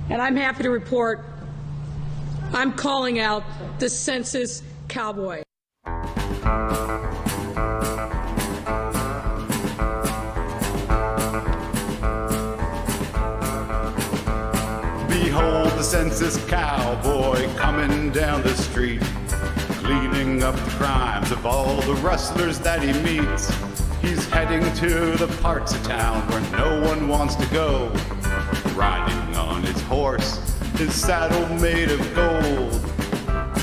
And I'm happy to report I'm calling out the census cowboy. Behold the census cowboy coming down the street, cleaning up the crimes of all the rustlers that he meets. He's heading to the parts of town where no one wants to go, riding on his horse, his saddle made of gold.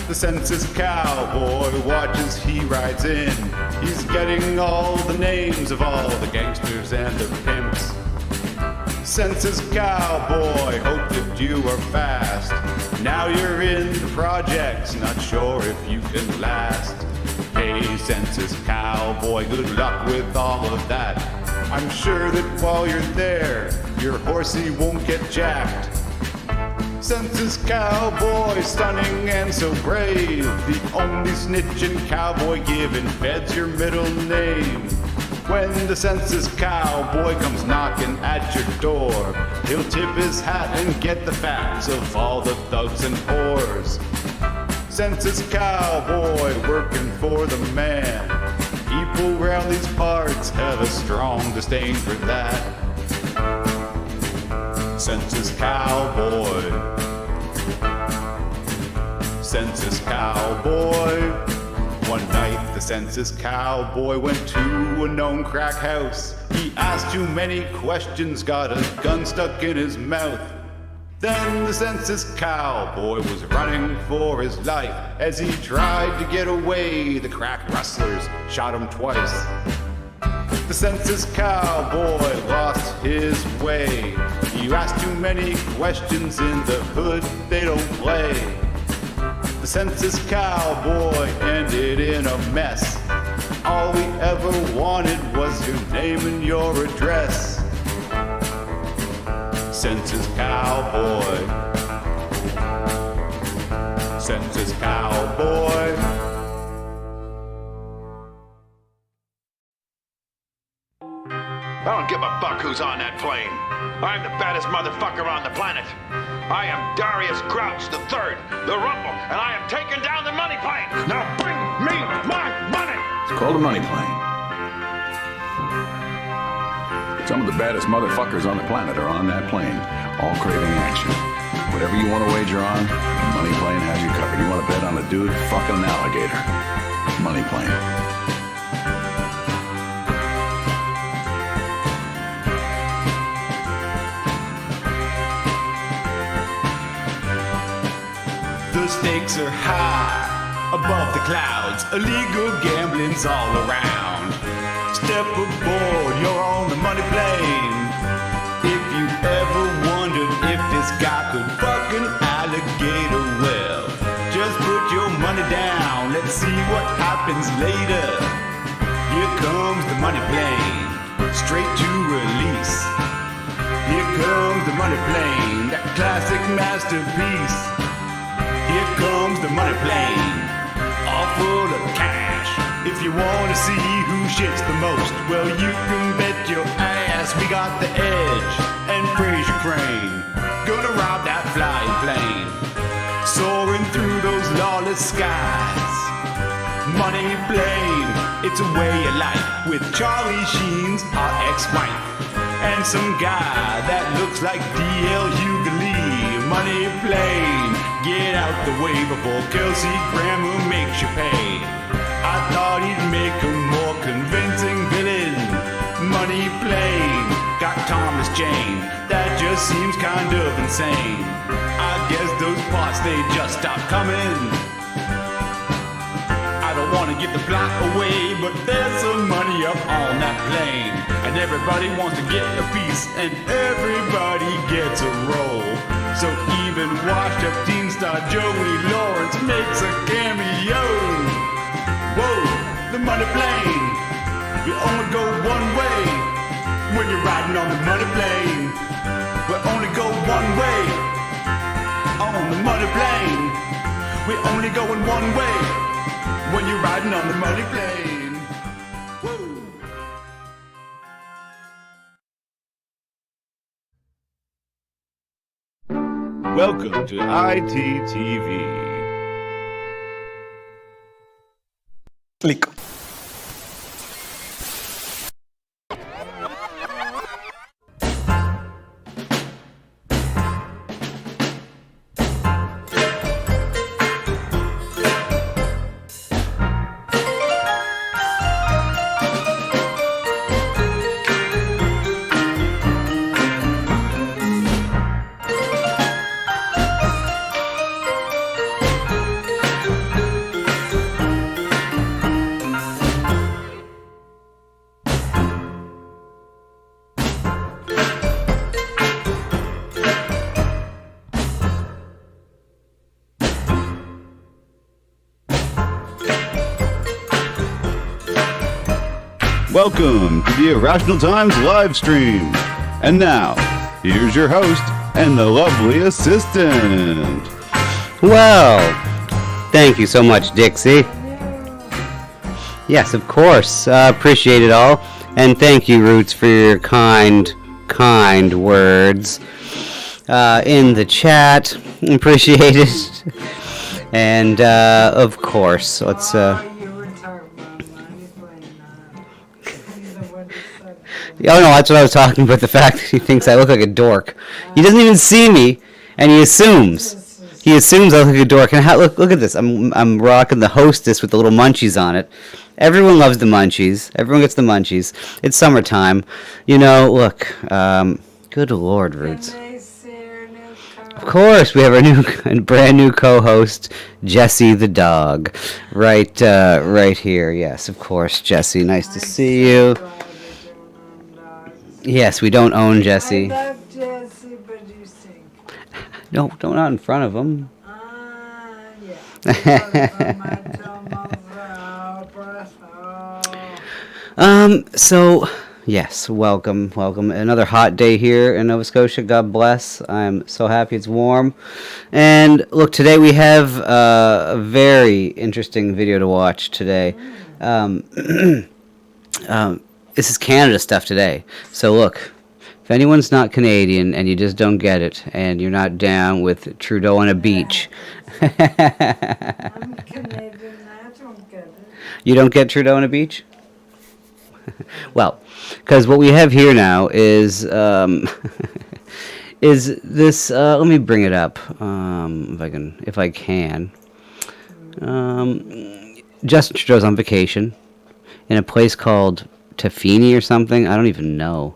The census cowboy watches he rides in. He's getting all the names of all the gangsters and the pimps. Census cowboy, hope that you are fast. Now you're in the projects, not sure if you can last. Hey, census cowboy, good luck with all of that. I'm sure that while you're there, your horsey won't get jacked. Census cowboy, stunning and so brave, the only snitching cowboy giving feds your middle name. When the census cowboy comes knocking at your door, he'll tip his hat and get the facts of all the thugs and whores. Census cowboy working for the man. People around these parts have a strong disdain for that. Census cowboy. Census cowboy. One night the census cowboy went to a known crack house. He asked too many questions, got a gun stuck in his mouth. Then the census cowboy was running for his life. As he tried to get away, the crack rustlers shot him twice. The census cowboy lost his way. You asked too many questions, in the hood they don't play. The census cowboy ended in a mess. All we ever wanted was your name and your address. Census cowboy. Census cowboy. I don't give a fuck who's on that plane. I'm the baddest motherfucker on the planet. I am Darius Grouch III, the Rumble, and I am taking down the money plane. Now bring me my money. It's called a money plane. Some of the baddest motherfuckers on the planet are on that plane, all craving action. Whatever you want to wager on, the money plane has you covered. You want to bet on a dude fucking an alligator? Money plane. The stakes are high, above the clouds, illegal gambling's all around. Step aboard, you're on the money plane. If you ever wondered if this guy could fuck an alligator, well, just put your money down, let's see what happens later. Here comes the money plane, straight to release. Here comes the money plane, that classic masterpiece. Here comes the money plane, all full of cash. If you want to see who shits the most, well, you can bet your ass we got the edge and Fraser Crane gonna rob that flying plane, soaring through those lawless skies. Money plane, it's a way of life with Charlie Sheen's our ex-wife and some guy that looks like D.L. Hughley. Money plane, get out the way before Kelsey Grammer makes you pay. I thought he'd make a more convincing villain. Money plane, got Thomas Jane, that just seems kind of insane. I guess those parts, they just stopped coming. I don't want to give the plot away, but there's some money up on that plane, and everybody wants to get a piece, and everybody gets a roll. So even washed-up teen star Joey Lawrence makes a cameo. Whoa, the money plane, we only go one way. When you're riding on the money plane, we only go one way. On the money plane, we only going one way. When you're riding on the money plane. Whoa. Welcome to ITTV. Click. Welcome to the Irrational Times live stream. And now, here's your host and the lovely assistant. Well, thank you so much, Dixie. Yes, of course. Appreciate it all. And thank you, Roots, for your kind words in the chat. Appreciate it. And, of course, let's... Oh no, that's what I was talking about, the fact that he thinks I look like a dork. He doesn't even see me, and he assumes. He assumes I look like a dork. And look at this. I'm rocking the Hostess with the little munchies on it. Everyone loves the munchies. Everyone gets the munchies. It's summertime. You know, look. Good Lord, Roots. Of course, we have our brand new co-host, Jesse the dog, right here. Yes, of course, Jesse. Nice to see you. Yes, we don't own Jesse. I love Jesse, but you stink. No, don't not in front of him. Yeah. So, yes, welcome. Another hot day here in Nova Scotia. God bless. I'm so happy it's warm. And look, today we have a very interesting video to watch today. This is Canada stuff today. So look, if anyone's not Canadian and you just don't get it, and you're not down with Trudeau on a beach. I'm Canadian, I don't get it. You don't get Trudeau on a beach? Well, because what we have here now is is this. Let me bring it up if I can. Justin Trudeau's on vacation in a place called Tafini or something. I don't even know.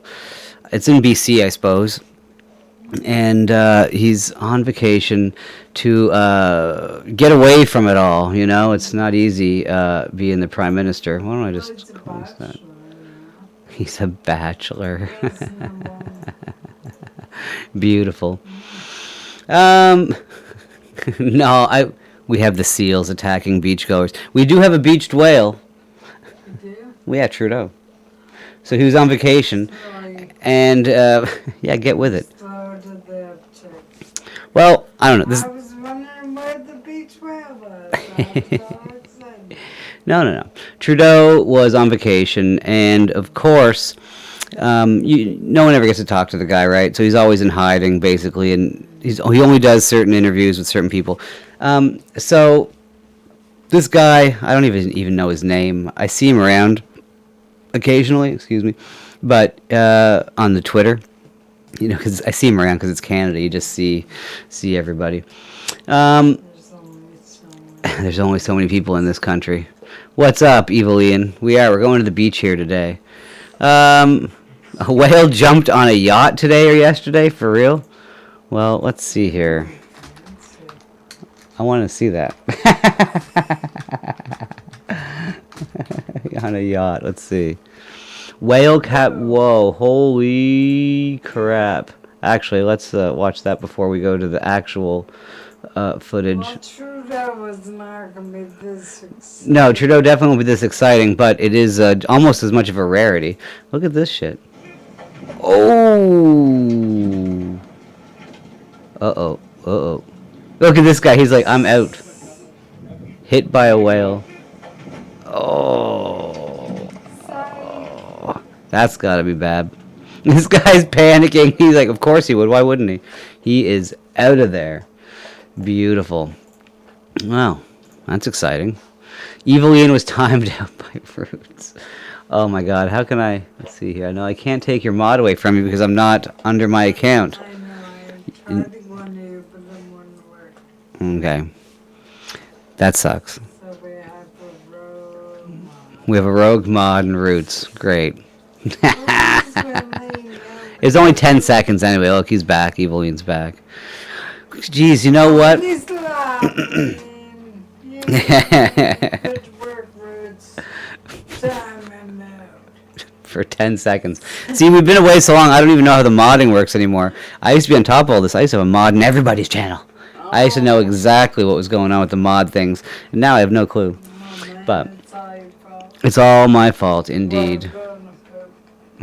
It's in BC, I suppose. And he's on vacation to get away from it all. You know, it's not easy being the prime minister. Why don't I just close that? He's a bachelor. Beautiful. No, we have the seals attacking beachgoers. We do have a beached whale. You do? We had Trudeau. So he was on vacation, and yeah, get with it. So did they have chicks? Well, I don't know. I was wondering where the beach whale was. I was all excited. No. Trudeau was on vacation, and of course, no one ever gets to talk to the guy, right? So he's always in hiding, basically, and he only does certain interviews with certain people. So this guy, I don't even know his name. I see him around occasionally, but on the Twitter, you know, because I see him around because it's Canada. You just see everybody. There's only so many people in this country. What's up, Evil Ian? We're going to the beach here today. A whale jumped on a yacht today or yesterday, for real? Well, let's see here. I want to see that. On a yacht, let's see. Whale cat, whoa, holy crap. Actually, let's watch that before we go to the actual footage. Well, Trudeau was not going to be this exciting. No, Trudeau definitely won't be this exciting, but it is almost as much of a rarity. Look at this shit. Oh. Uh-oh. Look at this guy. He's like, I'm out. Hit by a whale. Oh. That's gotta be bad. This guy's panicking. He's like, of course he would. Why wouldn't he? He is out of there. Beautiful. Wow, that's exciting. Evil Ian was timed out by Roots. Oh my god, how can I... Let's see here. No, I can't take your mod away from you because I'm not under my account. I know, I tried to go on there, but it wouldn't work. Okay. That sucks. So we have a road. We have a rogue mod and Roots. Great. It's It's only 10 seconds anyway. Look, he's back. Evil Ian's back. Jeez, you know what? Good work, Roots. Time and out. For 10 seconds. See, we've been away so long, I don't even know how the modding works anymore. I used to be on top of all this. I used to have a mod in everybody's channel. I used to know exactly what was going on with the mod things. And now I have no clue. Oh, man, But it's all your fault. it's all my fault, indeed. Well done,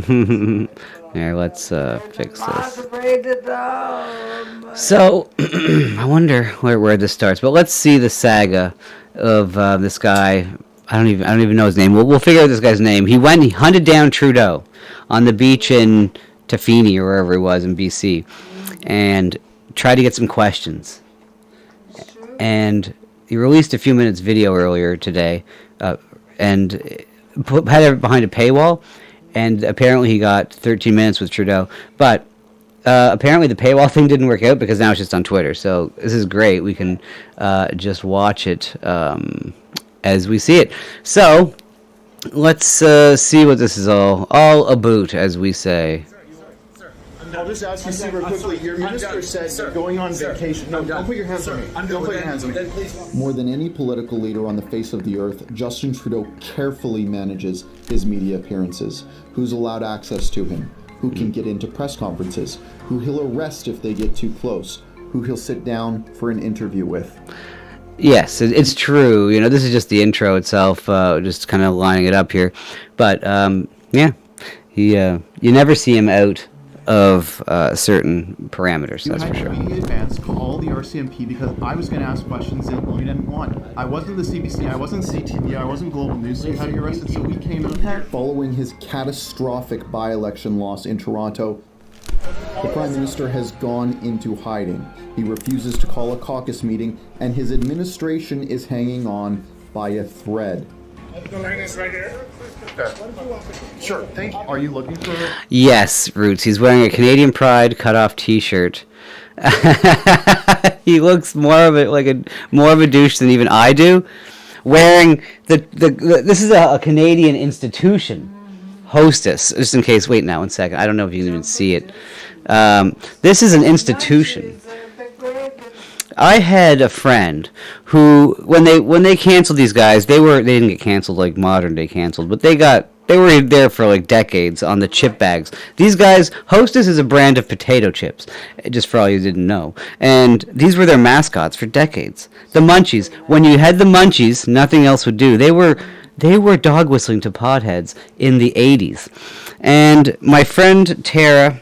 Cook. Here, let's fix this. Moderated all. So, I wonder where this starts. But let's see the saga of this guy. I don't even know his name. We'll figure out this guy's name. He hunted down Trudeau on the beach in Tafini or wherever he was in BC, and tried to get some questions. And he released a few minutes video earlier today, and had it behind a paywall. And apparently he got 13 minutes with Trudeau, but apparently the paywall thing didn't work out because now it's just on Twitter. So this is great. We can just watch it as we see it. So let's see what this is all about, as we say. I'll just ask you super quickly. Your minister said you're going on vacation. No, don't put your hands on me. Don't put your hands on me. More than any political leader on the face of the earth, Justin Trudeau carefully manages his media appearances. Who's allowed access to him? Who can get into press conferences? Who he'll arrest if they get too close? Who he'll sit down for an interview with? Yes, it's true. You know, this is just the intro itself, just kind of lining it up here. But yeah, you never see him out of certain parameters, that's for sure. In advance, call the RCMP because I was going to ask questions that you didn't want. I wasn't the CBC, I wasn't CTV, I wasn't Global News, so you had to get arrested, so we came in. Following his catastrophic by-election loss in Toronto, the Prime Minister has gone into hiding. He refuses to call a caucus meeting, and his administration is hanging on by a thread. The line is right here. Sure, thank you. Are you looking for... Yes, Roots. He's wearing a Canadian Pride cut-off T-shirt. He looks more of a douche than even I do. Wearing this is a Canadian institution, Hostess. Just in case, wait now, 1 second. I don't know if you can even see it. This is an institution. I had a friend who, when they canceled these guys, they didn't get canceled like modern day canceled, but they were there for like decades on the chip bags. These guys, Hostess is a brand of potato chips, just for all you didn't know. And these were their mascots for decades. The Munchies. When you had the Munchies, nothing else would do. They were dog whistling to potheads in the 80s. And my friend Tara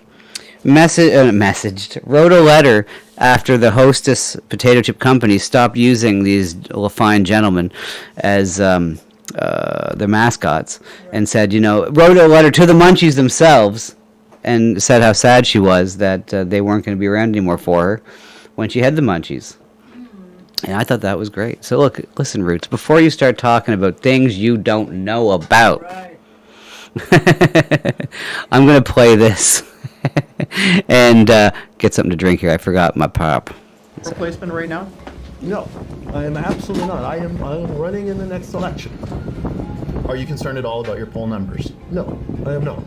wrote a letter after the Hostess potato chip company stopped using these fine gentlemen as their mascots, and said, wrote a letter to the Munchies themselves and said how sad she was that they weren't going to be around anymore for her when she had the Munchies. And I thought that was great. So listen, Roots, before you start talking about things you don't know about, Right. I'm going to play this and get something to drink here. I forgot my pop. Replacement right now? No, I am absolutely not. I am running in the next election. Are you concerned at all about your poll numbers? No, I am not.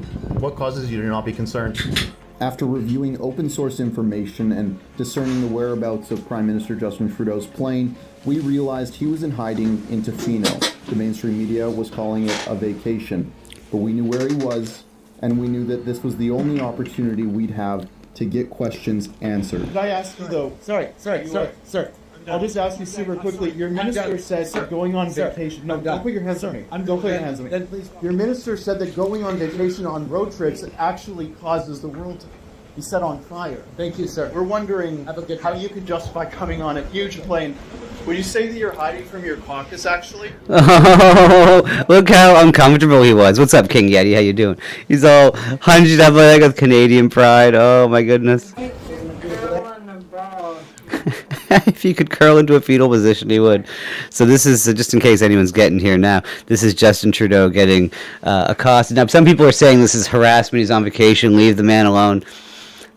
What causes you to not be concerned? After reviewing open source information and discerning the whereabouts of Prime Minister Justin Trudeau's plane, we realized he was in hiding in Tofino. The mainstream media was calling it a vacation. But we knew where he was, and we knew that this was the only opportunity we'd have to get questions answered. Could I ask you though? Sorry. I'll just ask you super quickly. Your minister said that going on vacation. No, don't put your hands on me. Don't put your hands on me. Your minister said that going on vacation on road trips actually causes the world to be set on fire. Thank you, sir. We're wondering how you could justify coming on a huge plane. Would you say that you're hiding from your caucus, actually? Oh, look how uncomfortable he was. What's up, King Yeti? How you doing? He's all hunched up like a Canadian Pride. Oh, my goodness. Girl on the ball. If he could curl into a fetal position, he would. So this is, just in case anyone's getting here now, this is Justin Trudeau getting accosted. Now, some people are saying this is harassment. He's on vacation. Leave the man alone.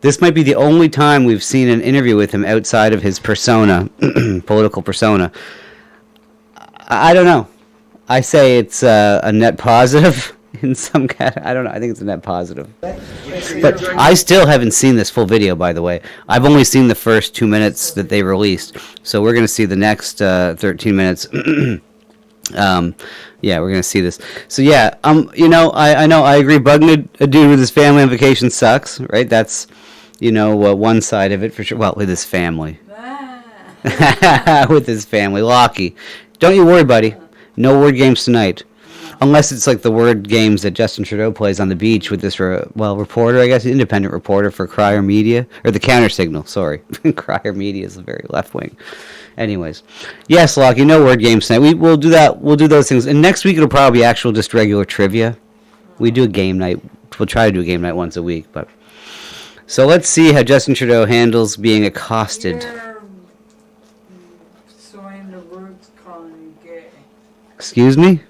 This might be the only time we've seen an interview with him outside of his persona, political persona. I don't know. I say it's a net positive in some I don't know. I think it's a net positive. But I still haven't seen this full video, by the way. I've only seen the first 2 minutes that they released. So we're going to see the next 13 minutes. Yeah, we're going to see this. So yeah, you know, I know, I agree. Bugging a dude with his family on vacation sucks, right? That's, you know, one side of it for sure. Well, with his family. With his family. Lockie. Don't you worry, buddy. No word games tonight. Unless it's like the word games that Justin Trudeau plays on the beach with this, reporter, I guess, independent reporter for Crier Media. Or the Counter Signal, sorry. Crier Media is very left-wing. Anyways. Yes, Lockie, no word games tonight. We'll do that. We'll do those things. And next week it'll probably be actual just regular trivia. We do a game night. We'll try to do a game night once a week, but... So let's see how Justin Trudeau handles being accosted. Showing the roots calling gay. Excuse me?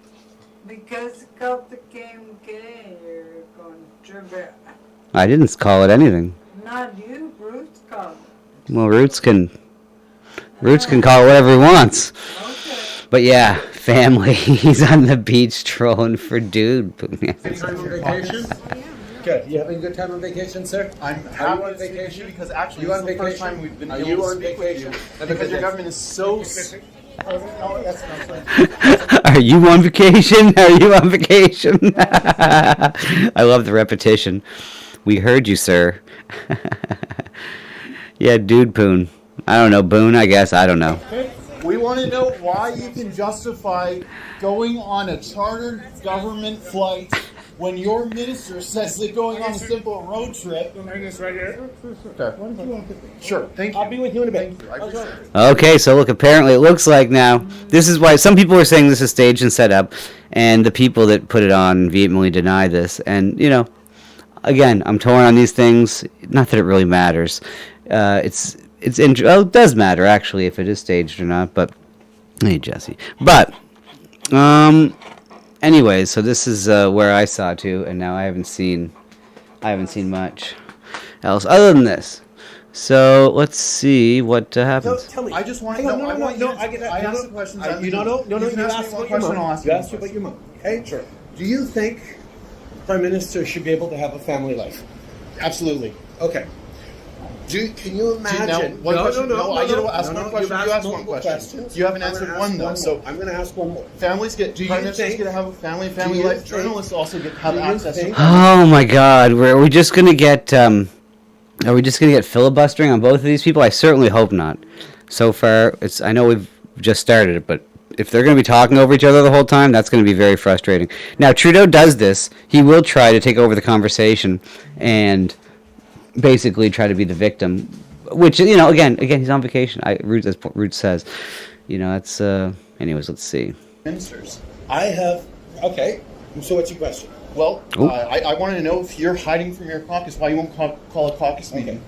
Because it got the game gay, you're going trivia. I didn't call it anything. Not you, Roots called it. Well, Roots can call it whatever he wants. Okay. But yeah, family. He's on the beach trolling for dude. Vacation? Good. You having a good time on vacation, sir? I'm Are you on happy to vacation? because actually You this on is the first vacation? time we've been Are able you to on speak vacation? with you because your government is so... Oh, that's not Are you on vacation? Are you on vacation? I love the repetition. We heard you, sir. Yeah, dude poon. I don't know, Boone, I guess. I don't know. We want to know why you can justify going on a chartered government flight when your minister says they're going on a simple road trip. Sure, thank you. I'll be with you in a bit. I appreciate it. Okay, so look, apparently it looks like now, this is why some people are saying this is staged and set up, and the people that put it on vehemently deny this. And, you know, again, I'm torn on these things. Not that it really matters. It does matter, actually, if it is staged or not, but, hey, Jesse. But, anyways, so this is where I saw to, and now I haven't seen much else other than this. So let's see what happens. Tell me. I just want to Hang on, know. I asked the questions. You asked about your mom. You asked about your mom. Okay, sure. Do you think Prime Minister should be able to have a family life? Absolutely. Okay. Can you imagine? I get to ask one question. You've You asked asked one multiple question. questions. You haven't I'm gonna answered ask one though. So I'm going to ask one more. families get. Do you Prime Ministers think- get to have a family do you life. think- Journalists also have do you access to. think- Oh my God, are we just gonna get filibustering on both of these people? I certainly hope not. So far, I know we've just started it, but if they're going to be talking over each other the whole time, that's going to be very frustrating. Now, Trudeau does this. He will try to take over the conversation and basically try to be the victim, which, you know, again, he's on vacation. As Root says, you know, that's, anyways, let's see. Ministers. Okay, so what's your question? Well, I wanted to know if you're hiding from your caucus, why you won't call a caucus meeting.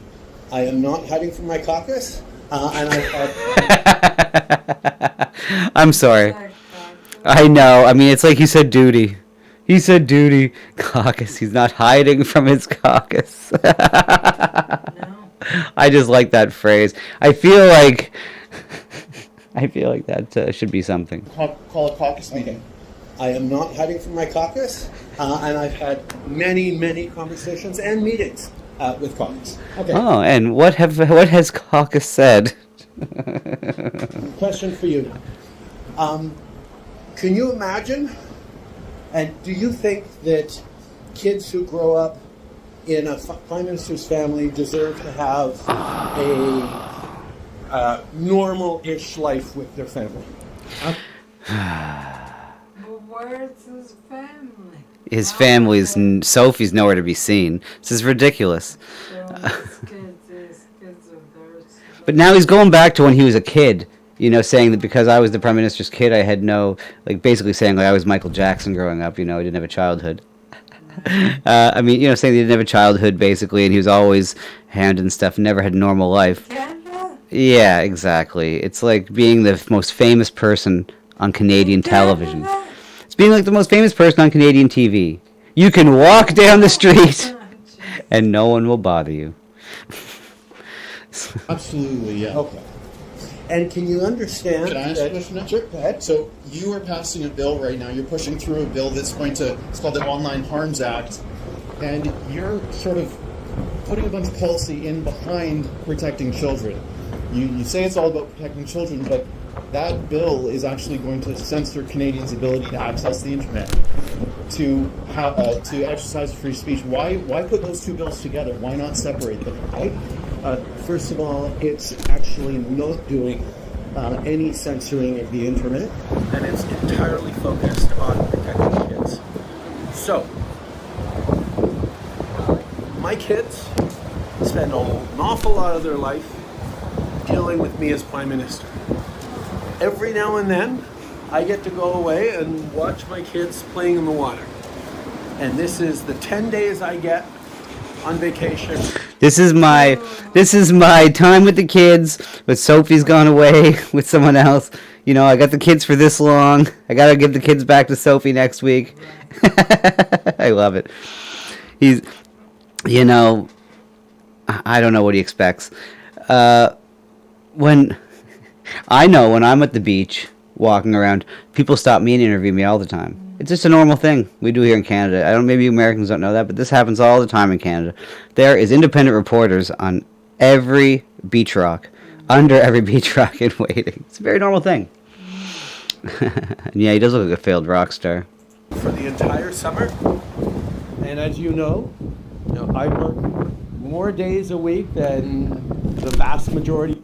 I am not hiding from my caucus, and I'm sorry. I know. I mean, it's like he said duty. He said duty. Caucus. He's not hiding from his caucus. I just like that phrase. I feel like that should be something. Call a caucus meeting. I am not hiding from my caucus, and I've had many, many conversations and meetings with caucus. Okay. Oh, and what has caucus said? Question for you. Can you imagine, and do you think that kids who grow up in a Prime Minister's family deserve to have a normal-ish life with their family? But where's his family? His family's Sophie's nowhere to be seen. This is ridiculous. So his kids are there. But now he's going back to when he was a kid, you know, saying that because I was the Prime Minister's kid, I had no, like, basically saying, like, I was Michael Jackson growing up, you know, I didn't have a childhood. I mean, you know, saying that he didn't have a childhood, basically, and he was always handing stuff, never had a normal life. Canada? Yeah, exactly. It's like being the most famous person on Canadian television. It's being like the most famous person on Canadian TV. You can walk down the street and no one will bother you. Absolutely, yeah. Okay. And can you understand? Can I ask a question now? Sure, go ahead. So you are passing a bill right now. You're pushing through a bill that's going to, it's called the Online Harms Act, and you're sort of putting a bunch of policy in behind protecting children. You say it's all about protecting children, but that bill is actually going to censor Canadians' ability to access the internet, to exercise free speech. Why put those two bills together? Why not separate them? First of all, it's actually not doing any censoring of the internet, and it's entirely focused on protecting kids. So, my kids spend an awful lot of their life dealing with me as Prime Minister. Every now and then, I get to go away and watch my kids playing in the water. And this is the 10 days I get on vacation. This is my time with the kids, but Sophie's gone away with someone else. You know, I got the kids for this long. I gotta give the kids back to Sophie next week. I love it. He's, you know, I don't know what he expects. When I'm at the beach walking around, people stop me and interview me all the time. It's just a normal thing we do here in Canada. Maybe Americans don't know that, but this happens all the time in Canada. There is independent reporters on every beach rock, under every beach rock in waiting. It's a very normal thing. Yeah, he does look like a failed rock star. For the entire summer, and as you know, I work more days a week than the vast majority.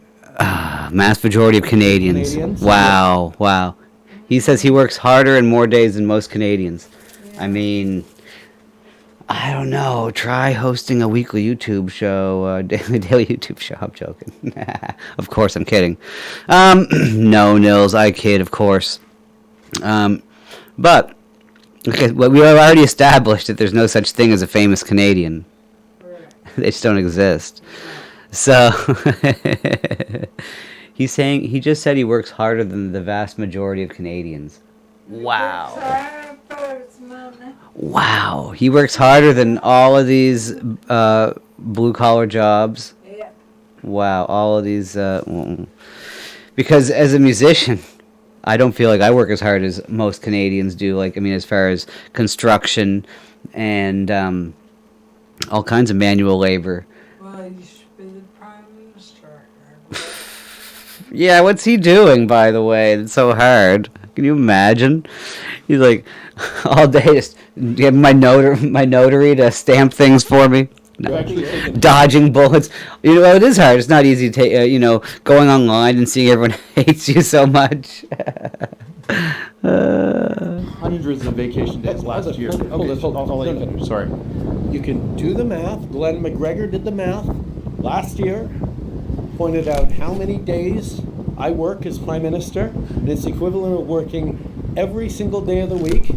Mass majority of Canadians. Wow, wow. He says he works harder and more days than most Canadians. Yeah. I mean, I don't know. Try hosting a weekly YouTube show, daily YouTube show. I'm joking. Of course, I'm kidding. No, Nils, I kid, of course. But okay, well, we have already established that there's no such thing as a famous Canadian. They just don't exist. So he just said he works harder than the vast majority of Canadians. Wow. Wow. He works harder than all of these blue collar jobs. Yeah. Wow. All of these because as a musician, I don't feel like I work as hard as most Canadians do. As far as construction and all kinds of manual labor. Well, you should be the Prime Minister. Yeah, what's he doing, by the way? It's so hard. Can you imagine? He's like, all day just getting my notary to stamp things for me. No. Dodging bullets. It is hard. It's not easy to take, going online and seeing everyone hates you so much. Hundreds of vacation days last year. Hold on. Sorry. You can do the math. Glenn McGregor did the math last year, pointed out how many days I work as Prime Minister, and it's equivalent of working every single day of the week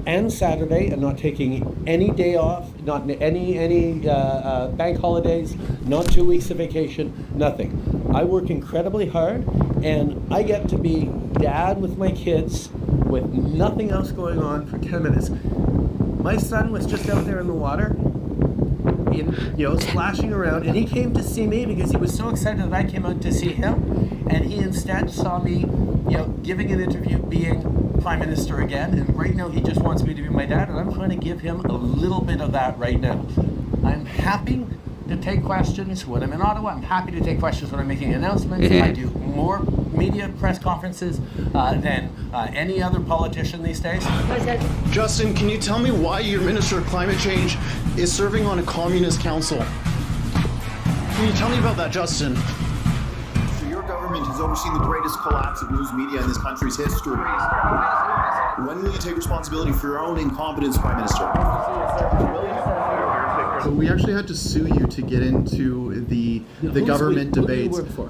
and Saturday and not taking any day off, not any bank holidays, not 2 weeks of vacation, nothing. I work incredibly hard, and I get to be dad with my kids with nothing else going on for 10 minutes. My son was just out there in the water, splashing around, and he came to see me because he was so excited that I came out to see him, and he instead saw me, giving an interview, being Prime Minister again, and right now he just wants me to be my dad, and I'm trying to give him a little bit of that right now. I'm happy to take questions when I'm in Ottawa. I'm happy to take questions when I'm making announcements. I do more media press conferences than any other politician these days. Justin, can you tell me why your Minister of Climate Change is serving on a communist council? Can you tell me about that, Justin? So your government has overseen the greatest collapse of news media in this country's history. When will you take responsibility for your own incompetence, Prime Minister? So we actually had to sue you to get into the government debates. Who do you work for?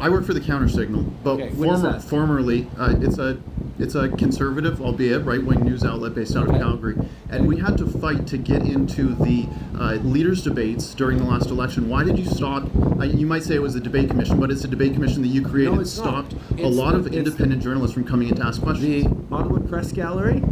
I work for the Counter Signal, but Okay, what is that? formerly it's a It's a conservative, albeit right-wing news outlet based out of Calgary. And we had to fight to get into the leaders' debates during the last election. Why did you stop? You might say it was the debate commission, but it's a debate commission that you created. No, it's not. Stopped a lot of independent journalists from coming in to ask questions. The Ottawa Press Gallery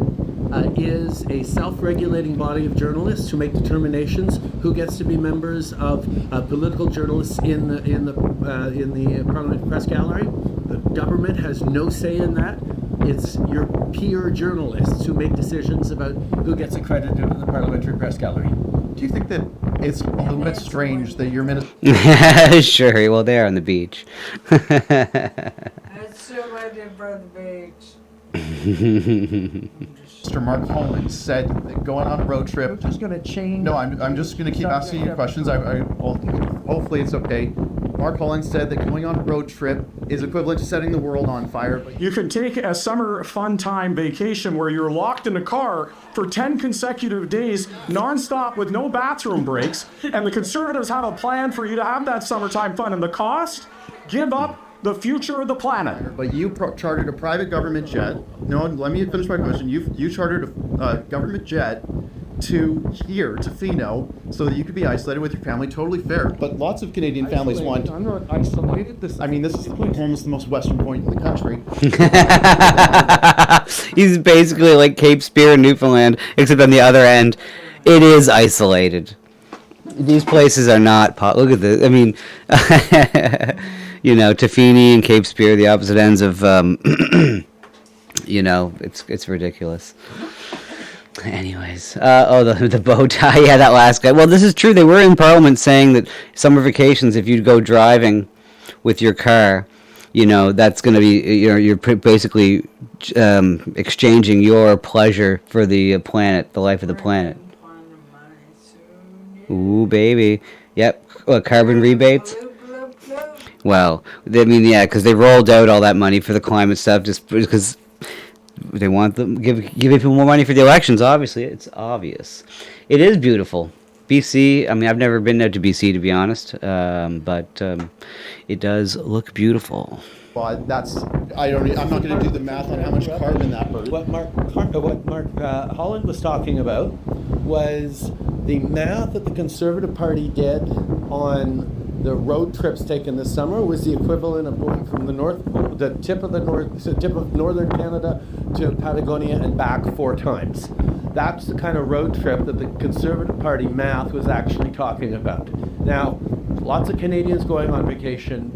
is a self-regulating body of journalists who make determinations who gets to be members of political journalists in the Parliament Press Gallery. The government has no say in that. It's your peer journalists who make decisions about who gets accredited in the Parliamentary Press Gallery. Do you think that it's a little bit strange that your minister... Sure, well, they're on the beach. It's too ready for the beach. Mr. Mark Holland said that going on a road trip... I'm just going to change... No, I'm just going to keep asking you questions. Hopefully it's okay. Mark Holland said that going on a road trip is equivalent to setting the world on fire. You can take a summer fun time vacation where you're locked in a car for 10 consecutive days, nonstop with no bathroom breaks, and the Conservatives have a plan for you to have that summertime fun. And the cost? Give up the future of the planet. But you chartered a private government jet. No, let me finish my question. You chartered a government jet to here, to Fino, so that you could be isolated with your family. Totally fair. But lots of Canadian families want... I'm not isolated. This is almost the most western point in the country. He's basically like Cape Spear in Newfoundland, except on the other end, it is isolated. These places are not... Look at this. I mean... Tofini and Cape Spear, the opposite ends of, it's ridiculous. Anyways, the bow tie, yeah, that last guy. Well, this is true. They were in Parliament saying that summer vacations, if you go driving with your car, that's going to be, you're basically exchanging your pleasure for the planet, the life of the planet. Ooh, baby. Yep, carbon rebates. Well, I mean, yeah, because they rolled out all that money for the climate stuff just because they want them give people more money for the elections. Obviously, it's obvious. It is beautiful, BC. I mean, I've never been there to BC to be honest, but it does look beautiful. Well, I'm not going to do the math on how much carbon that burns. What Mark Holland was talking about was the math that the Conservative Party did on the road trips taken this summer was the equivalent of going from the tip of northern Canada to Patagonia and back 4 times. That's the kind of road trip that the Conservative Party math was actually talking about. Now, lots of Canadians going on vacation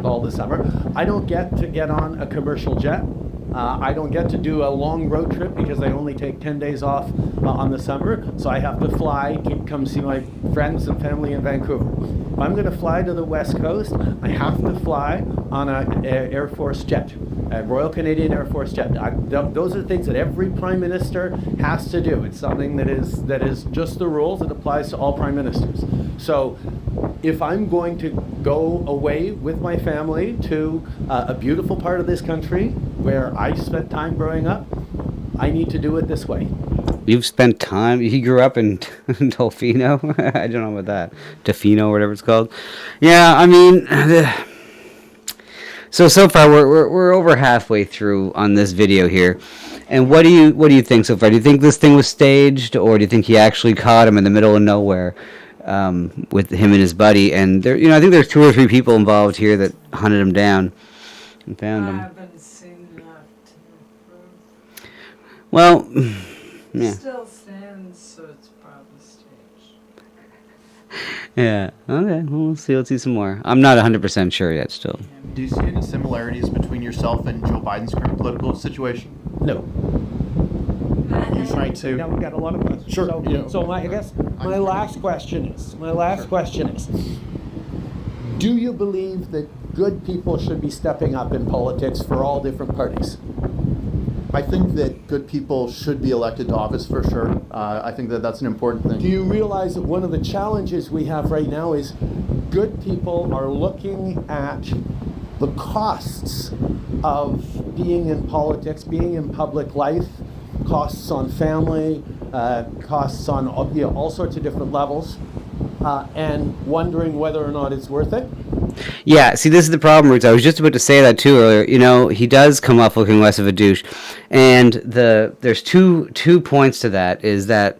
all the summer. I don't get to get on a commercial jet. I don't get to do a long road trip because I only take 10 days off on the summer, so I have to fly, come see my friends and family in Vancouver. If I'm going to fly to the West Coast, I have to fly on an Air Force jet, a Royal Canadian Air Force jet. Those are things that every Prime Minister has to do. It's something that is just the rules. It applies to all Prime Ministers. So if I'm going to go away with my family to a beautiful part of this country where I spent time growing up, I need to do it this way. You've spent time. He grew up in Tofino. I don't know about that. Tofino, whatever it's called. Yeah, I mean, so far we're over halfway through on this video here, and what do you think so far? Do you think this thing was staged, or do you think he actually caught him in the middle of nowhere with him and his buddy? And there, I think there's 2 or 3 people involved here that hunted him down and found him. I haven't seen that to prove. Well. Yeah. Still stands, so it's probably staged. Yeah. Okay. Well, we'll see. Let's see some more. I'm not 100% sure yet. Still. Do you see any similarities between yourself and Joe Biden's current political situation? No. You're trying to. Now we got a lot of questions. Sure. I guess my last question is: do you believe that good people should be stepping up in politics for all different parties? I think that good people should be elected to office for sure. I think that that's an important thing. Do you realize that one of the challenges we have right now is good people are looking at the costs of being in politics, being in public life, costs on family, costs on all sorts of different levels, and wondering whether or not it's worth it. Yeah, see, this is the problem, Roots. I was just about to say that too earlier. You know, he does come off looking less of a douche, and there's two points to that. Is that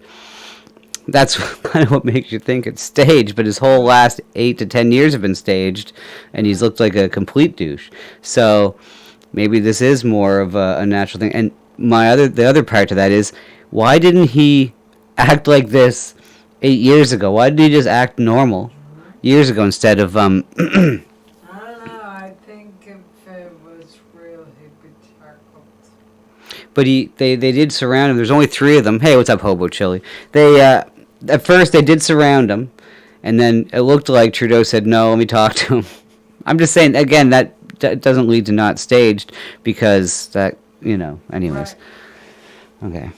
that's kind of what makes you think it's staged, but his whole last 8 to 10 years have been staged, and he's looked like a complete douche. So maybe this is more of a natural thing. And the other part to that is, why didn't he act like this 8 years ago? Why did he just act normal years ago instead of I don't know. I think if it was real, he'd be tackled. But they did surround him. There's only 3 of them. Hey, what's up, Hobo Chili? They at first they did surround him, and then it looked like Trudeau said, "No, let me talk to him." I'm just saying again that doesn't lead to not staged, because that, you know. Anyways, okay.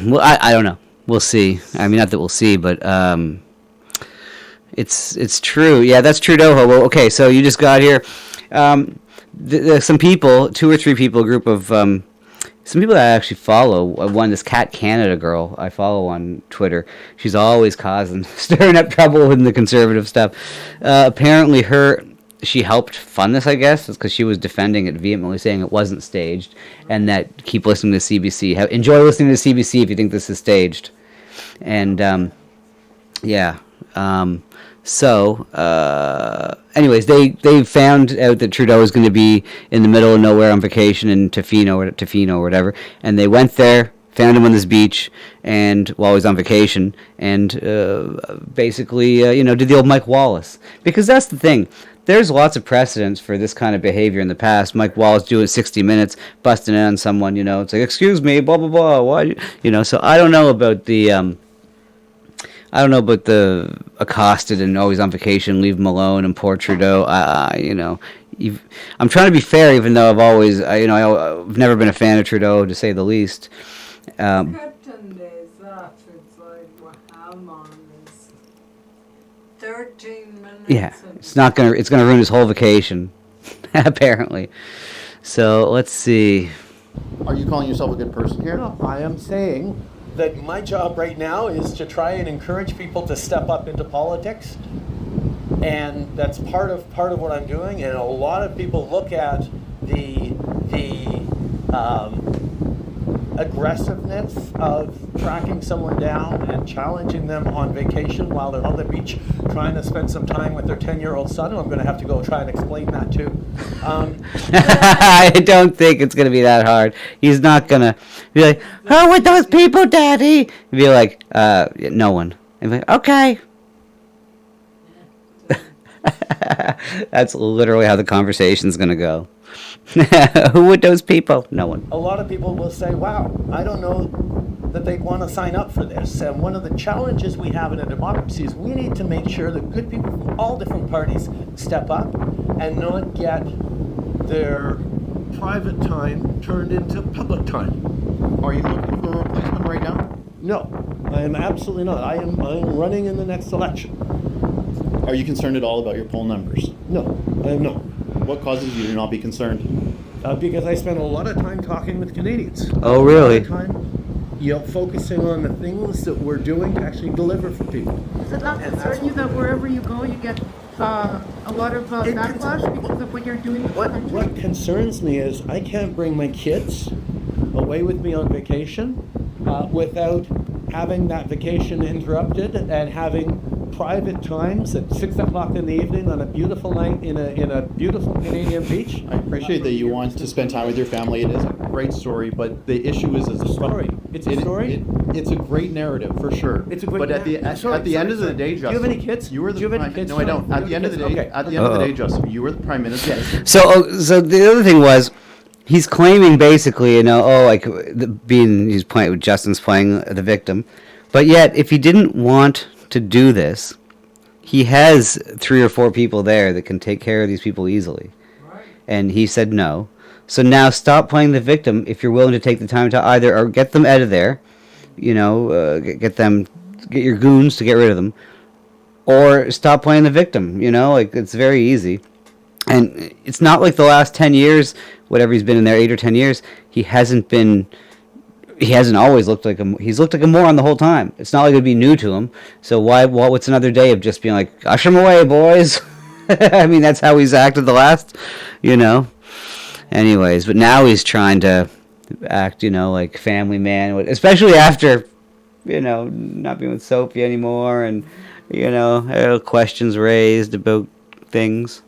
Well, I don't know. We'll see. I mean, not that we'll see, but it's true. Yeah, that's Trudeau. Hobo. Okay, so you just got here. Some people, 2 or 3 people, a group of some people that I actually follow. One, this Cat Canada girl I follow on Twitter. She's always stirring up trouble in the conservative stuff. Apparently, she helped fund this, I guess, because she was defending it vehemently, saying it wasn't staged, and that keep listening to CBC. Enjoy listening to CBC if you think this is staged. And yeah. Anyways, they found out that Trudeau was going to be in the middle of nowhere on vacation in Tofino or whatever, and they went there, found him on this beach, and while he was on vacation, and basically, did the old Mike Wallace. Because that's the thing. There's lots of precedents for this kind of behavior in the past. Mike Wallace doing 60 Minutes, busting in on someone, it's like, excuse me, blah, blah, blah, why, so I don't know about the accosted and always on vacation, leave him alone, and poor Trudeau. I'm trying to be fair, even though I've never been a fan of Trudeau, to say the least. 10 days off, it's like, well, how long is 13 minutes? Yeah, it's gonna ruin his whole vacation, apparently. So let's see. Are you calling yourself a good person here? No, I am saying that my job right now is to try and encourage people to step up into politics, and that's part of what I'm doing. And a lot of people look at the aggressiveness of tracking someone down and challenging them on vacation while they're on the beach trying to spend some time with their 10-year-old son, who I'm going to have to go try and explain that to. I don't think it's going to be that hard. He's not going to be like, "Oh, with those people, Daddy." He'd be like, no one. And be like, okay. That's literally how the conversation's going to go. Who would those people? No one. A lot of people will say, wow, I don't know that they'd want to sign up for this. And one of the challenges we have in a democracy is we need to make sure that good people from all different parties step up and not get their private time turned into public time. Are you looking for a replacement right now? No, I am absolutely not. I am running in the next election. Are you concerned at all about your poll numbers? No, I am not. What causes you to not be concerned? Because I spend a lot of time talking with Canadians. Oh, really? A lot of time, focusing on the things that we're doing to actually deliver for people. Does it not concern you that wherever you go, you get a lot of backlash because of what you're doing? What concerns me is I can't bring my kids away with me on vacation without having that vacation interrupted and having private times at 6 o'clock in the evening on a beautiful night in a beautiful Canadian beach. I appreciate that you want to spend time with your family. It is a great story, but the issue is a story. It's a story. It's a great narrative for sure. It's a great. But at the end of the day, Justin, do you have any kids? You were the do you have any kids? No, I don't. At the end of the day, okay. Justin, you were the prime minister. So the other thing was, he's claiming basically, he's playing. Justin's playing the victim, but yet if he didn't want to do this, he has 3 or 4 people there that can take care of these people easily. Right. And he said no. So now stop playing the victim if you're willing to take the time to either or get them out of there, get your goons to get rid of them, or stop playing the victim. It's very easy. And it's not like the last 10 years, whatever he's been in there, 8 or 10 years, he hasn't always looked like him. He's looked like a moron the whole time. It's not like it'd be new to him. So what's another day of just being like, usher him away, boys? I mean, that's how he's acted the last, Anyways, but now he's trying to act, like family man, especially after, not being with Sophie anymore, and, questions raised about things.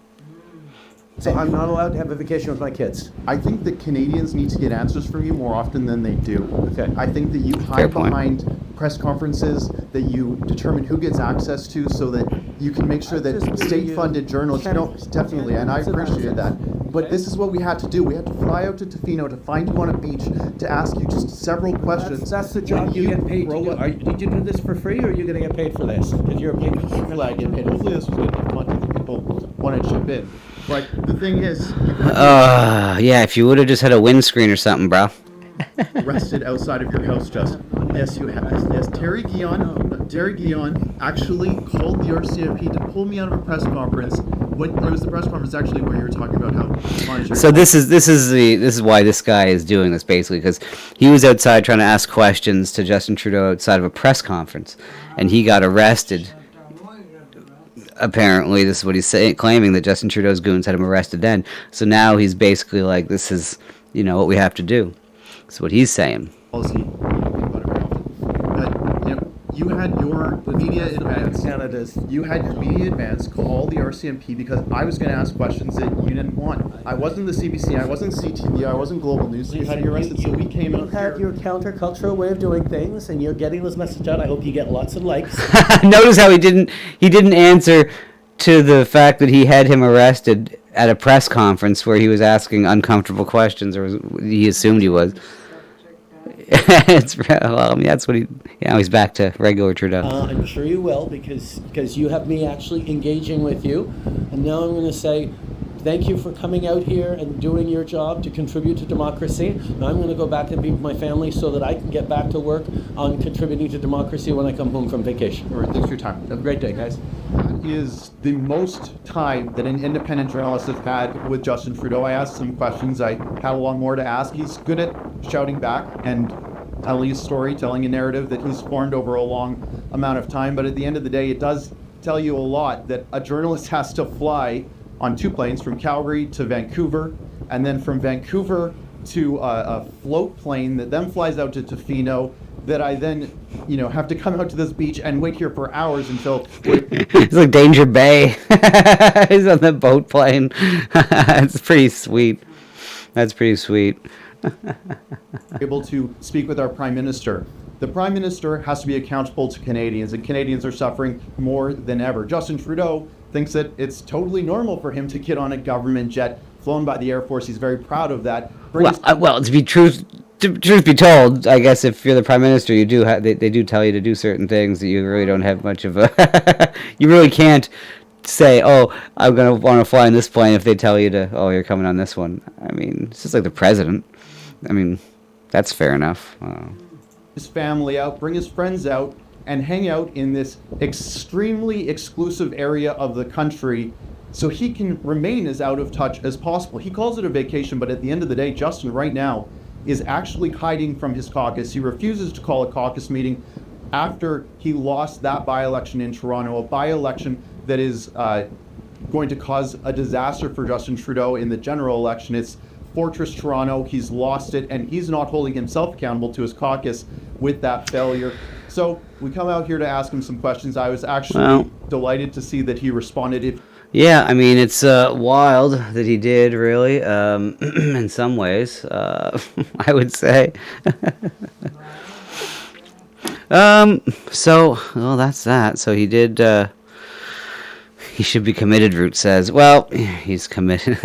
So I'm not allowed to have a vacation with my kids. I think that Canadians need to get answers from you more often than they do. Okay. I think that you hide behind press conferences, that you determine who gets access to, so that you can make sure that state-funded journalists don't, definitely, and I appreciate that. But this is what we had to do. We had to fly out to Tofino to find you on a beach to ask you just several questions. That's the job you get paid to do. Did you do this for free, or are you going to get paid for this? Because you're a paid. Hopefully I get paid. Hopefully this was good enough money that people want to chip in. But the thing is, yeah, if you would have just had a windscreen or something, bro. arrested outside of your house, Justin. Yes, you have. Yes, Terry Guillon actually called the RCMP to pull me out of a press conference. It was the press conference actually where you were talking about how. So this is why this guy is doing this, basically, because he was outside trying to ask questions to Justin Trudeau outside of a press conference, and he got arrested. Apparently, this is what he's claiming, that Justin Trudeau's goons had him arrested then. So now he's basically like, this is, what we have to do. That's what he's saying. Policy. You had your media advance. You had your media advance call the RCMP because I was going to ask questions that you didn't want. I wasn't the CBC. I wasn't CTV. I wasn't Global News. You had your arrested, so we came out. You have your countercultural way of doing things, and you're getting this message out. I hope you get lots of likes. Notice how he didn't answer to the fact that he had him arrested at a press conference where he was asking uncomfortable questions, or he assumed he was. That's what he's back to regular Trudeau. I'm sure you will, because you have me actually engaging with you, and now I'm going to say thank you for coming out here and doing your job to contribute to democracy. Now I'm going to go back and be with my family so that I can get back to work on contributing to democracy when I come home from vacation. All right, thanks for your time. Have a great day, guys. That is the most time that an independent journalist has had with Justin Trudeau. I asked some questions. I had a lot more to ask. He's good at shouting back and telling a story, telling a narrative that he's formed over a long amount of time. But at the end of the day, it does tell you a lot that a journalist has to fly on 2 planes from Calgary to Vancouver, and then from Vancouver to a float plane that then flies out to Tofino, that I then, have to come out to this beach and wait here for hours until... It's like Danger Bay. He's on the boat plane. It's pretty sweet. That's pretty sweet. Able to speak with our Prime Minister. The Prime Minister has to be accountable to Canadians, and Canadians are suffering more than ever. Justin Trudeau thinks that it's totally normal for him to get on a government jet flown by the Air Force. He's very proud of that. To be truth be told, I guess if you're the Prime Minister, you do they do tell you to do certain things that you really don't have much of a... You really can't say, oh, I'm going to want to fly in this plane if they tell you to, oh, you're coming on this one. I mean, it's just like the president. I mean, that's fair enough. His family out, bring his friends out, and hang out in this extremely exclusive area of the country so he can remain as out of touch as possible. He calls it a vacation, but at the end of the day, Justin right now is actually hiding from his caucus. He refuses to call a caucus meeting after he lost that by-election in Toronto, a by-election that is going to cause a disaster for Justin Trudeau in the general election. It's Fortress Toronto. He's lost it, and he's not holding himself accountable to his caucus with that failure. So we come out here to ask him some questions. I was actually delighted to see that he responded. Yeah, I mean, it's wild that he did, really, in some ways, I would say. That's that. So he did, he should be committed, Root says. Well, he's committed.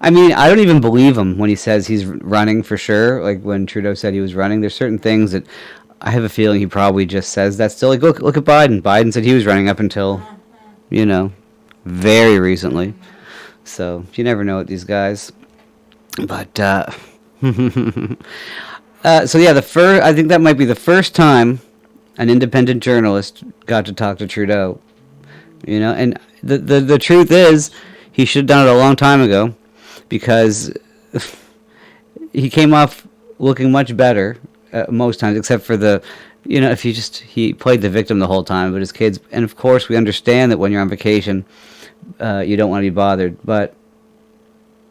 I mean, I don't even believe him when he says he's running for sure. Like when Trudeau said he was running, there's certain things that I have a feeling he probably just says that still. Like, look at Biden. Biden said he was running up until, very recently. So you never know with these guys. But I think that might be the first time an independent journalist got to talk to Trudeau. And the truth is, he should have done it a long time ago, because he came off looking much better most times, except for he played the victim the whole time. But his kids, and of course we understand that when you're on vacation, you don't want to be bothered. But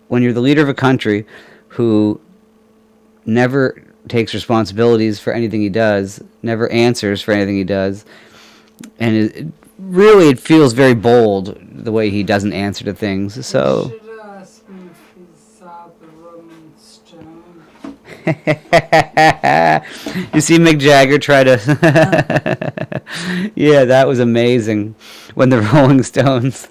when you're the leader of a country who never takes responsibilities for anything he does, never answers for anything he does, and it feels very bold the way he doesn't answer to things. So. You should ask him if he saw the Rolling Stone. You see Mick Jagger try to. Yeah, that was amazing. When the Rolling Stones.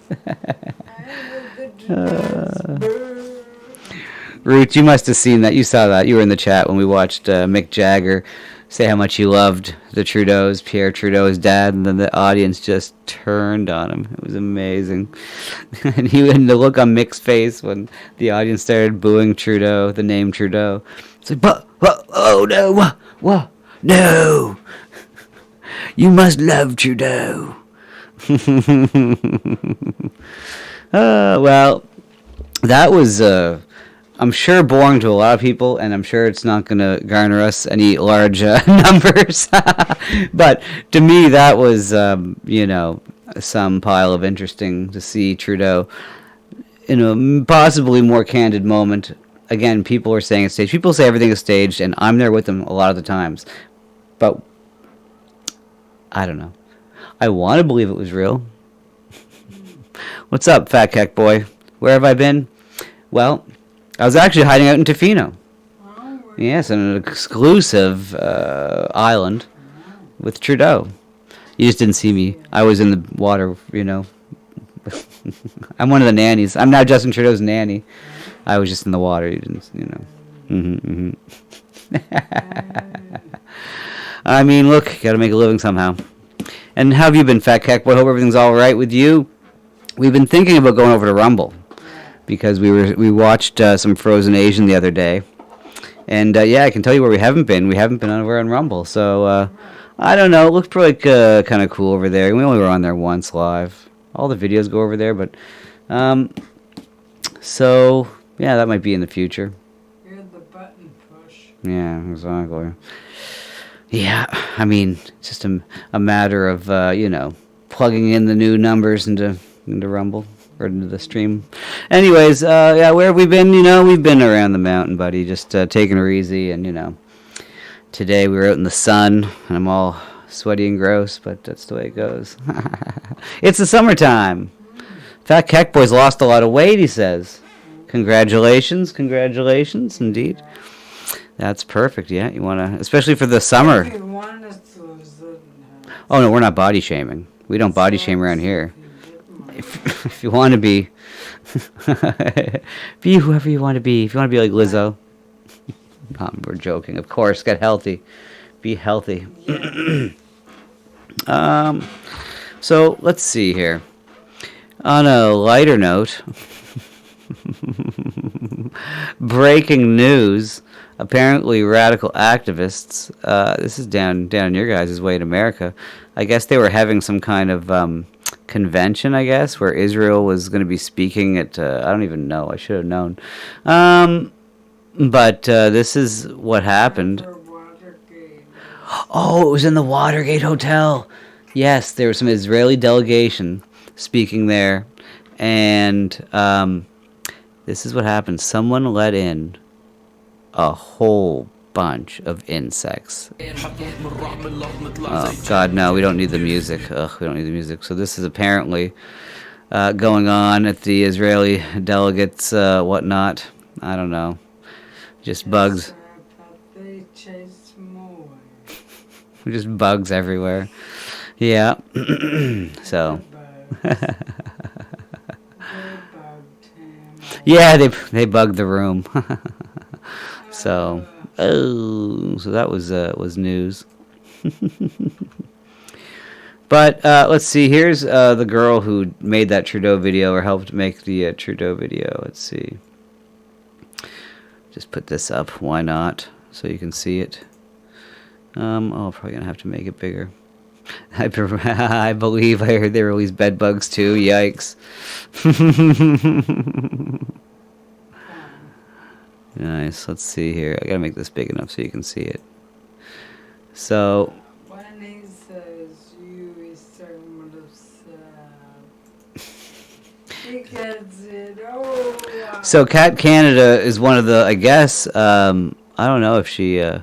Ruth, you must have seen that. You saw that. You were in the chat when we watched Mick Jagger say how much he loved the Trudeaus, Pierre Trudeau's dad, and then the audience just turned on him. It was amazing. And the look on Mick's face when the audience started booing Trudeau, the name Trudeau. It's like, oh no, no. You must love Trudeau. Well, that was, I'm sure, boring to a lot of people, and I'm sure it's not going to garner us any large numbers. But to me, that was, some pile of interesting to see Trudeau in a possibly more candid moment. Again, people are saying it's staged. People say everything is staged, and I'm there with them a lot of the times. But I don't know. I want to believe it was real. What's up, fat cack boy? Where have I been? Well, I was actually hiding out in Tofino. Yes, on an exclusive island with Trudeau. You just didn't see me. I was in the water, I'm one of the nannies. I'm now Justin Trudeau's nanny. I was just in the water. You didn't, I mean, look, gotta make a living somehow. And how have you been, fat cack boy? Hope everything's all right with you. We've been thinking about going over to Rumble because we watched some Frozen Asian the other day, and I can tell you where we haven't been. We haven't been over on Rumble, so I don't know. It looked pretty kind of cool over there. We only were on there once live. All the videos go over there, but so yeah, that might be in the future. You're the button push. Yeah, exactly. Yeah, I mean, it's just a matter of plugging in the new numbers into Rumble or into the stream. Anyways, where have we been? We've been around the mountain, buddy, just taking her easy. And today we were out in the sun, and I'm all sweaty and gross, but that's the way it goes. It's the summertime. Fat Keck Boy's lost a lot of weight, he says. Congratulations, indeed. That's perfect. Yeah, you want to, especially for the summer. If you want us to lose it, Oh no, we're not body shaming. We don't body shame around here. If you want to be, be whoever you want to be. If you want to be like Lizzo, we're joking. Of course, get healthy, be healthy. So let's see here. On a lighter note, breaking news. Apparently, radical activists. This is down your guys' way in America. I guess they were having some kind of convention, I guess, where Israel was going to be speaking at. I don't even know. I should have known. But this is what happened. Oh, it was in the Watergate Hotel. Yes, there was some Israeli delegation speaking there, and this is what happened. Someone let in a whole bunch of insects. Oh, God, no, we don't need the music. Ugh, we don't need the music. So this is apparently going on at the Israeli delegates, whatnot. I don't know. Just bugs. they chase more. Just bugs everywhere. Yeah. So. Yeah, they bugged the room. So that was news. But let's see. Here's the girl who made that Trudeau video or helped make the Trudeau video. Let's see. Just put this up. Why not? So you can see it. I'm probably gonna have to make it bigger. I believe I heard they released bed bugs too. Yikes. Nice. Let's see here. I gotta make this big enough so you can see it. So. When he says you, he's talking about himself. He gets it. Oh, wow. So Cat Canada is one of the, I guess, I don't know if she, or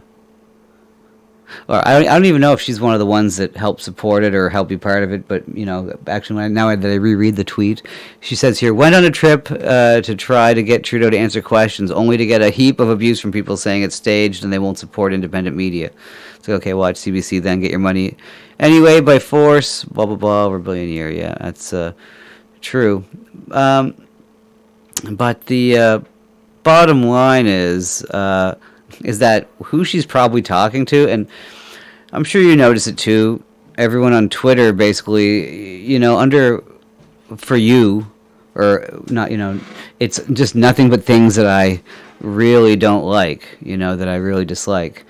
I don't even know if she's one of the ones that helped support it or help be part of it. But you know, actually, now that I reread the tweet, she says here, went on a trip to try to get Trudeau to answer questions, only to get a heap of abuse from people saying it's staged and they won't support independent media. So okay, watch CBC then, get your money anyway by force. Blah blah blah. Over a billion a year. Yeah, that's true. But the bottom line is that who she's probably talking to, and I'm sure you notice it too. Everyone on Twitter basically, you know, under for you or not, you know, it's just nothing but things that I really don't like, you know, that I really dislike.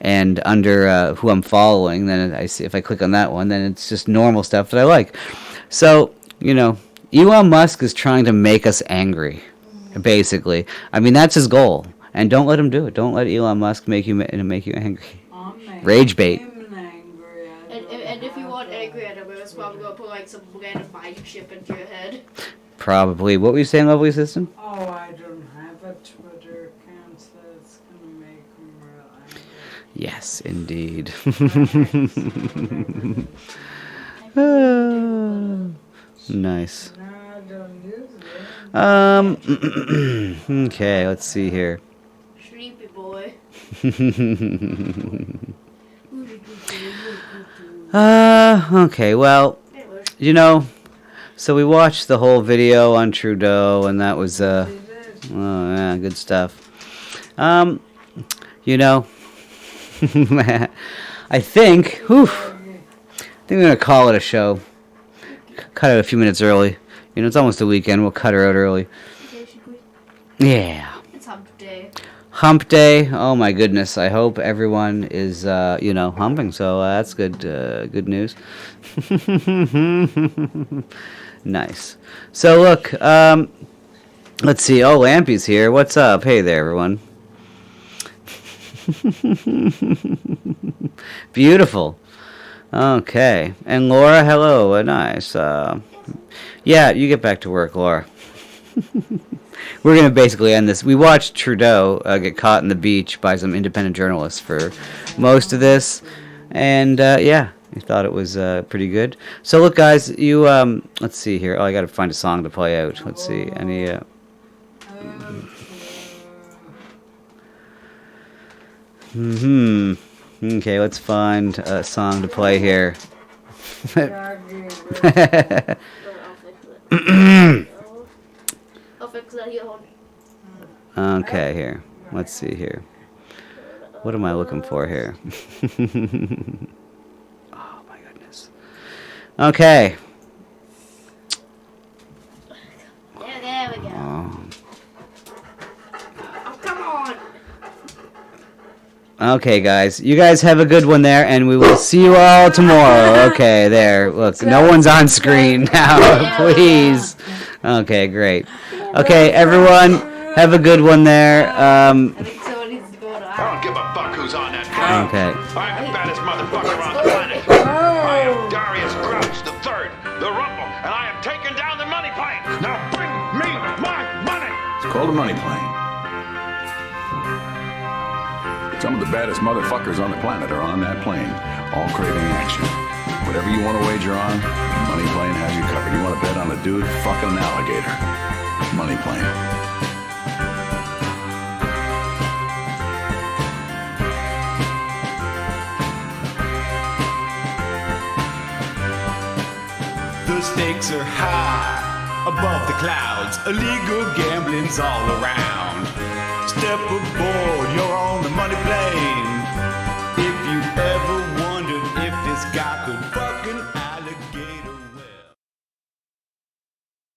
And under who I'm following, then I see if I click on that one, then it's just normal stuff that I like. So, you know, Elon Musk is trying to make us angry, basically. I mean, that's his goal. And don't let him do it. Don't let Elon Musk make you angry. Rage bait. And if you want angry at him, it's probably going to put like some random mind chip into your head. Probably. What were you saying, Lovely Assistant? Oh, I don't have a Twitter account, so it's going to make him real angry. Yes, indeed. Nice. No, I don't use it. Okay, let's see here. Sleepy boy. Okay, well, you know, so we watched the whole video on Trudeau, and that was, oh, yeah, good stuff. You know, I think we're gonna call it a show. Cut it a few minutes early. You know, it's almost the weekend. We'll cut her out early. Yeah. It's hump day. Hump day. Oh my goodness. I hope everyone is, you know, humping. So that's good. Good news. Nice. So look. Let's see. Oh, Lampy's here. What's up? Hey there, everyone. Beautiful. Okay. And Laura, hello. Nice. Yeah, you get back to work, Laura. We're going to basically end this. We watched Trudeau get caught in the beach by some independent journalists for most of this. And, yeah, we thought it was pretty good. So, look, guys, you, let's see here. Oh, I got to find a song to play out. Let's see. Any, Okay, let's find a song to play here. Okay, here. Let's see here. What am I looking for here? Oh, my goodness. Okay. There we go. Oh, come on. Okay, guys. You guys have a good one there, and we will see you all tomorrow. Okay, there. Look, no one's on screen now. Please. Okay, great. Okay, everyone, have a good one there. I don't give a fuck who's on that plane. Okay. I'm the baddest motherfucker on the planet. I am Darius Grouch the Third, the Rumble, and I am taking down the money plane. Now bring me my money. It's called a money plane. Some of the baddest motherfuckers on the planet are on that plane, all craving action. Whatever you want to wager on, Money Plane has you covered. You want to bet on a dude fucking an alligator? Money Plane. The stakes are high above the clouds. Illegal gambling's all around. Step aboard, you're on the money plane. If you ever wondered if this guy could